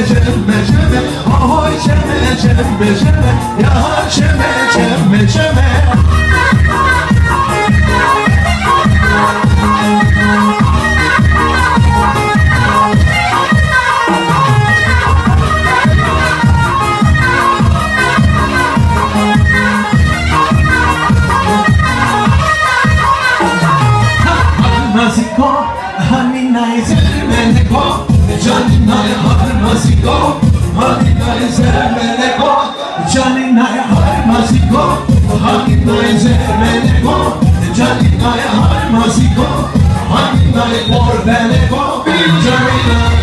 cemme cemme, ahoy cemme cemme cemme, ya cemme cemme cemme. Harmasiko, haninay zermeneko, caninay harmasiko, haninay zermeneko, caninay harmasiko, haninay zermeneko, caninay harmasiko, haninay porbeneko, caninay.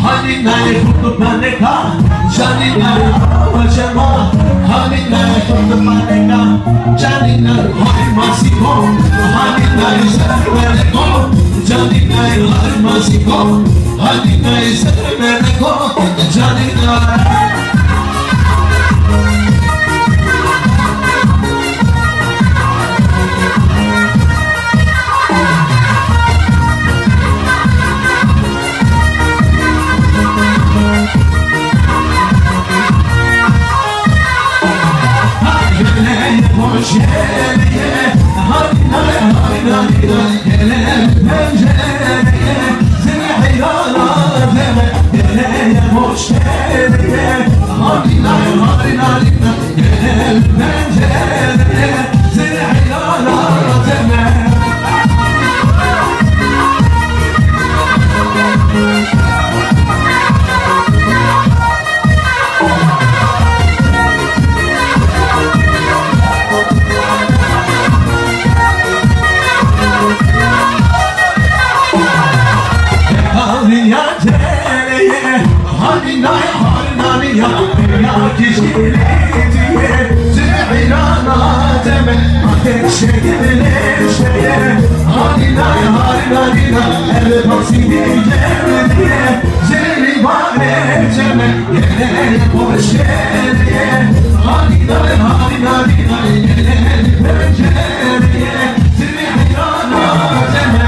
Haninay kutupaneka, caninay hawacema, haninay kutupaneka, caninay harmasiko, haninay zermeneko, caninay harmasiko, haninay zermeneko, caninay. Pencereye, harinay harinay, hele pencereye, seni hayrana deme, hele boş nereye, harinay harinay, hele pencereye, seni hayrana deme. Harinay harinay ya, ya kişiliğe, seni hayrana deme, ateşe gidilir şeye. Harinay harinay ya, el baksini yerine, seni bana ceme, yine boş yerine. Harinay harinay ya, yine pencereye, seni hayrana deme.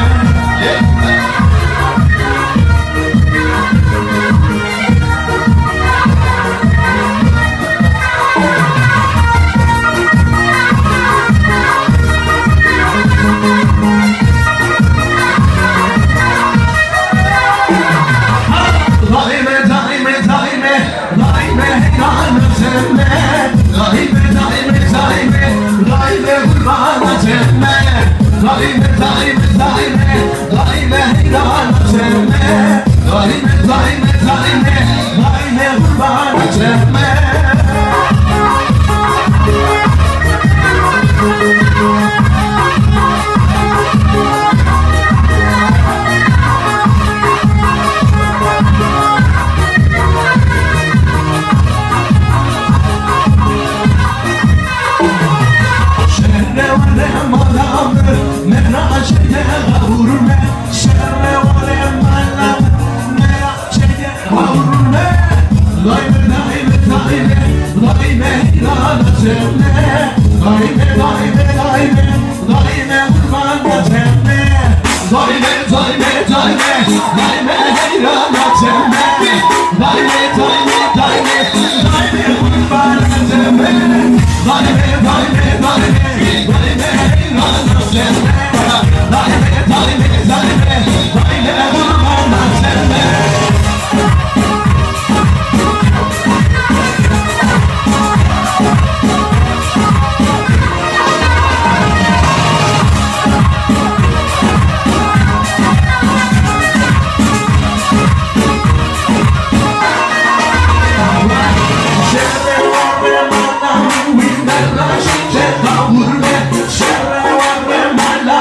Şerre var ve mala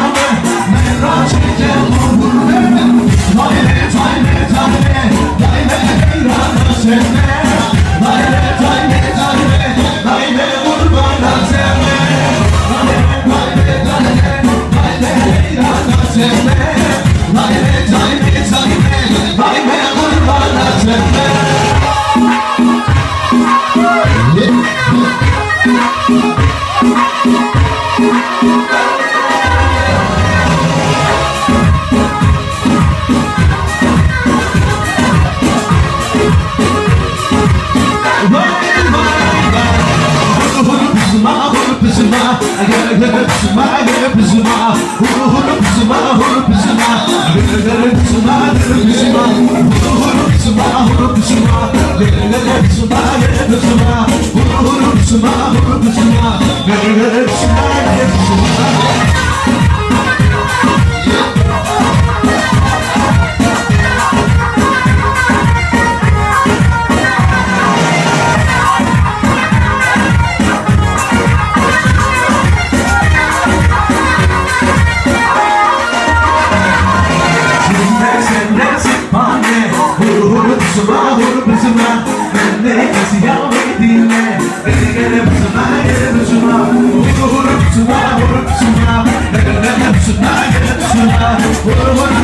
Hayme kurbana temme. What